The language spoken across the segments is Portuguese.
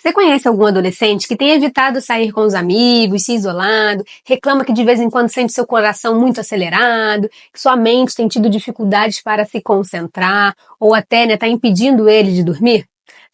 Você conhece algum adolescente que tem evitado sair com os amigos, se isolado, reclama que de vez em quando sente seu coração muito acelerado, que sua mente tem tido dificuldades para se concentrar, ou até, tá impedindo ele de dormir?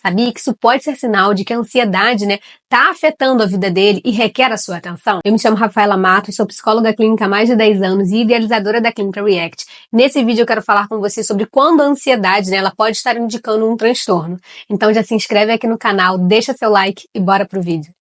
Sabia que isso pode ser sinal de que a ansiedade, tá afetando a vida dele e requer a sua atenção? Eu me chamo Rafaela Matos, sou psicóloga clínica há mais de 10 anos e idealizadora da Clínica React. Nesse vídeo eu quero falar com você sobre quando a ansiedade, ela pode estar indicando um transtorno. Então já se inscreve aqui no canal, deixa seu like e bora pro vídeo.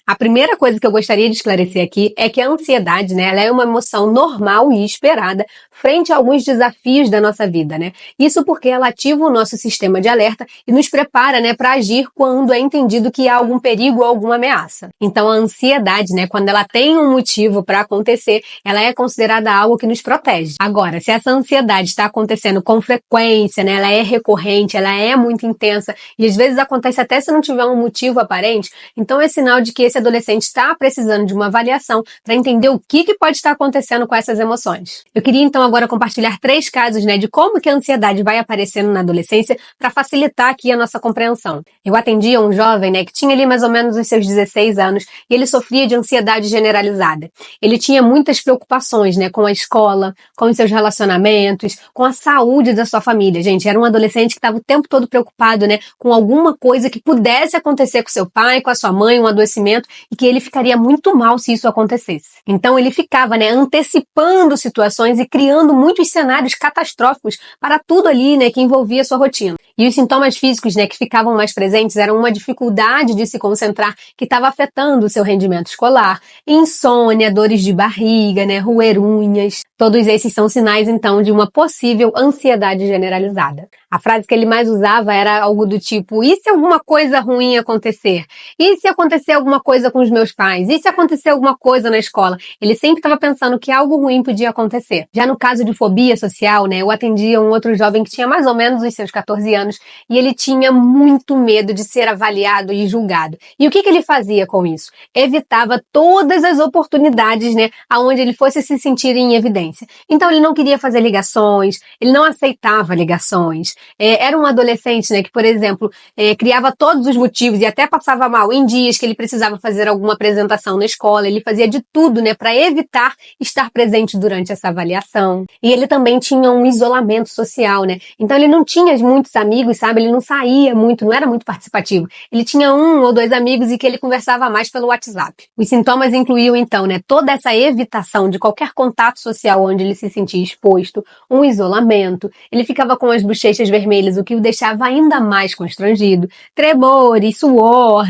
A primeira coisa que eu gostaria de esclarecer aqui é que a ansiedade, ela é uma emoção normal e esperada frente a alguns desafios da nossa vida, Isso porque ela ativa o nosso sistema de alerta e nos prepara, para agir quando é entendido que há algum perigo ou alguma ameaça. Então a ansiedade, quando ela tem um motivo para acontecer, ela é considerada algo que nos protege. Agora, se essa ansiedade está acontecendo com frequência, ela é recorrente, ela é muito intensa e às vezes acontece até se não tiver um motivo aparente, então é sinal de que esse adolescente está precisando de uma avaliação para entender o que pode estar acontecendo com essas emoções. Eu queria então agora compartilhar 3 casos, de como que a ansiedade vai aparecendo na adolescência para facilitar aqui a nossa compreensão. Eu atendia um jovem, que tinha ali mais ou menos os seus 16 anos e ele sofria de ansiedade generalizada. Ele tinha muitas preocupações, com a escola, com os seus relacionamentos, com a saúde da sua família. Gente, era um adolescente que estava o tempo todo preocupado, com alguma coisa que pudesse acontecer com seu pai, com a sua mãe, um adoecimento, e que ele ficaria muito mal se isso acontecesse. Então ele ficava, antecipando situações e criando muitos cenários catastróficos para tudo ali, que envolvia a sua rotina. E os sintomas físicos, que ficavam mais presentes eram uma dificuldade de se concentrar que estava afetando o seu rendimento escolar, insônia, dores de barriga, roer unhas. Todos esses são sinais, então, de uma possível ansiedade generalizada. A frase que ele mais usava era algo do tipo: e se alguma coisa ruim acontecer? E se acontecer alguma coisa com os meus pais? E se acontecer alguma coisa na escola? Ele sempre estava pensando que algo ruim podia acontecer. Já no caso de fobia social, eu atendia um outro jovem que tinha mais ou menos os seus 14 anos e ele tinha muito medo de ser avaliado e julgado. E o que ele fazia com isso? Evitava todas as oportunidades, aonde ele fosse se sentir em evidência. Então ele não queria fazer ligações, ele não aceitava ligações. Era um adolescente, que, por exemplo, criava todos os motivos e até passava mal em dias que ele precisava fazer alguma apresentação na escola. Ele fazia de tudo, para evitar estar presente durante essa avaliação. E ele também tinha um isolamento social, Então ele não tinha muitos amigos, sabe? Ele não saía muito, não era muito participativo. Ele tinha 1 ou 2 amigos e que ele conversava mais pelo WhatsApp. Os sintomas incluíam, então, toda essa evitação de qualquer contato social onde ele se sentia exposto, um isolamento, ele ficava com as bochechas vermelhas, o que o deixava ainda mais constrangido, tremores, suor,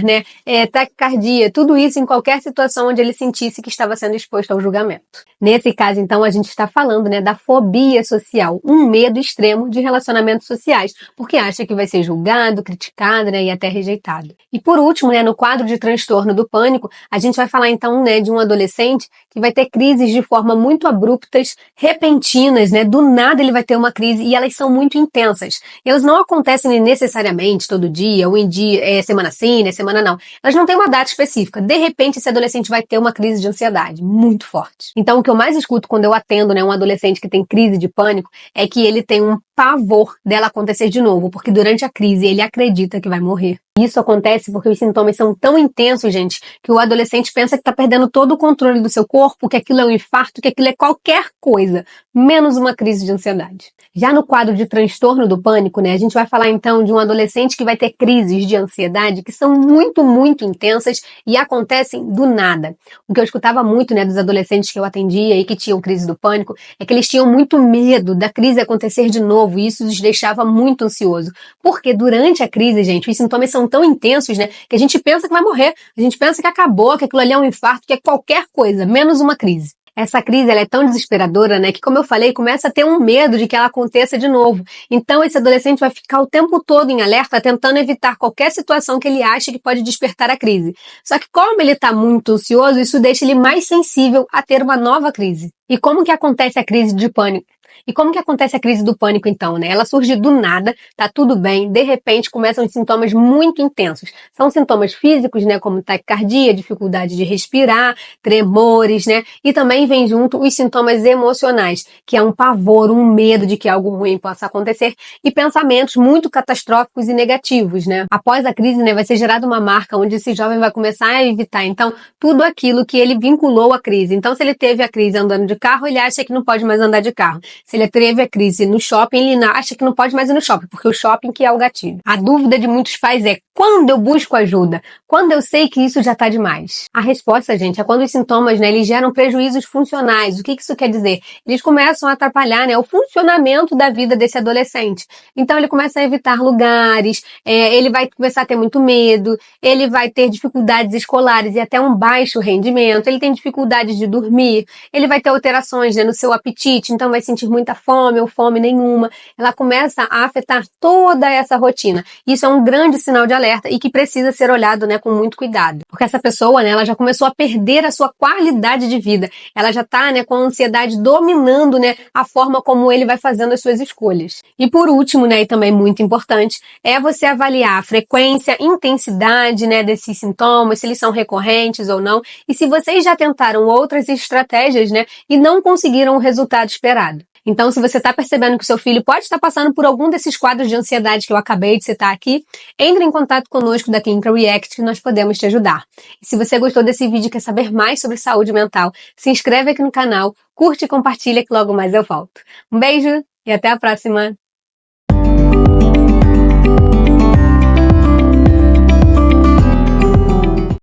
taquicardia, tudo isso em qualquer situação onde ele sentisse que estava sendo exposto ao julgamento. Nesse caso, então, a gente está falando, da fobia social, um medo extremo de relacionamentos sociais, porque acha que vai ser julgado, criticado, e até rejeitado. E por último, no quadro de transtorno do pânico, a gente vai falar então, de um adolescente que vai ter crises de forma muito abruptas, repentinas, do nada ele vai ter uma crise e elas são muito intensas. E elas não acontecem necessariamente todo dia, ou em dia, semana sim, semana não. Elas não têm uma data específica. De repente, esse adolescente vai ter uma crise de ansiedade muito forte. Então, o que eu mais escuto quando eu atendo, um adolescente que tem crise de pânico, é que ele tem um pavor dela acontecer de novo, porque durante a crise ele acredita que vai morrer. Isso acontece porque os sintomas são tão intensos, gente, que o adolescente pensa que está perdendo todo o controle do seu corpo, que aquilo é um infarto, que aquilo é qualquer coisa, menos uma crise de ansiedade. Já no quadro de transtorno do pânico, a gente vai falar então de um adolescente que vai ter crises de ansiedade que são muito, muito intensas e acontecem do nada. O que eu escutava muito, dos adolescentes que eu atendia e que tinham crise do pânico, é que eles tinham muito medo da crise acontecer de novo e isso os deixava muito ansioso. Porque durante a crise, gente, os sintomas são tão intensos, que a gente pensa que vai morrer, a gente pensa que acabou, que aquilo ali é um infarto, que é qualquer coisa, menos uma crise. Essa crise ela é tão desesperadora, que como eu falei, começa a ter um medo de que ela aconteça de novo. Então esse adolescente vai ficar o tempo todo em alerta, tentando evitar qualquer situação que ele ache que pode despertar a crise. Só que como ele está muito ansioso, isso deixa ele mais sensível a ter uma nova crise. E como que acontece a crise de pânico? E como que acontece a crise do pânico, então, né? Ela surge do nada, tá tudo bem, de repente começam os sintomas muito intensos. São sintomas físicos, né, como taquicardia, dificuldade de respirar, tremores, né? E também vem junto os sintomas emocionais, que é um pavor, um medo de que algo ruim possa acontecer e pensamentos muito catastróficos e negativos, né? Após a crise, né, vai ser gerada uma marca onde esse jovem vai começar a evitar, então, tudo aquilo que ele vinculou à crise. Então, se ele teve a crise andando de carro, ele acha que não pode mais andar de carro. Se ele teve a crise no shopping, ele acha que não pode mais ir no shopping, porque o shopping que é o gatilho. A dúvida de muitos pais é: quando eu busco ajuda? Quando eu sei que isso já tá demais? A resposta, gente, é quando os sintomas, né, eles geram prejuízos funcionais. O que isso quer dizer? Eles começam a atrapalhar, né, o funcionamento da vida desse adolescente. Então, ele começa a evitar lugares, ele vai começar a ter muito medo, ele vai ter dificuldades escolares e até um baixo rendimento, ele tem dificuldades de dormir, ele vai ter alterações, né, no seu apetite, então vai sentir muita fome ou fome nenhuma. Ela começa a afetar toda essa rotina. Isso é um grande sinal de alerta e que precisa ser olhado, né, com muito cuidado. Porque essa pessoa, né, ela já começou a perder a sua qualidade de vida. Ela já tá, né, com a ansiedade dominando, né, a forma como ele vai fazendo as suas escolhas. E por último, né, e também muito importante, é você avaliar a frequência, intensidade, né, desses sintomas, se eles são recorrentes ou não, e se vocês já tentaram outras estratégias, né, e não conseguiram o resultado esperado. Então, se você está percebendo que o seu filho pode estar passando por algum desses quadros de ansiedade que eu acabei de citar aqui, entre em contato conosco da Clínica React que nós podemos te ajudar. E se você gostou desse vídeo e quer saber mais sobre saúde mental, se inscreve aqui no canal, curte e compartilha que logo mais eu volto. Um beijo e até a próxima!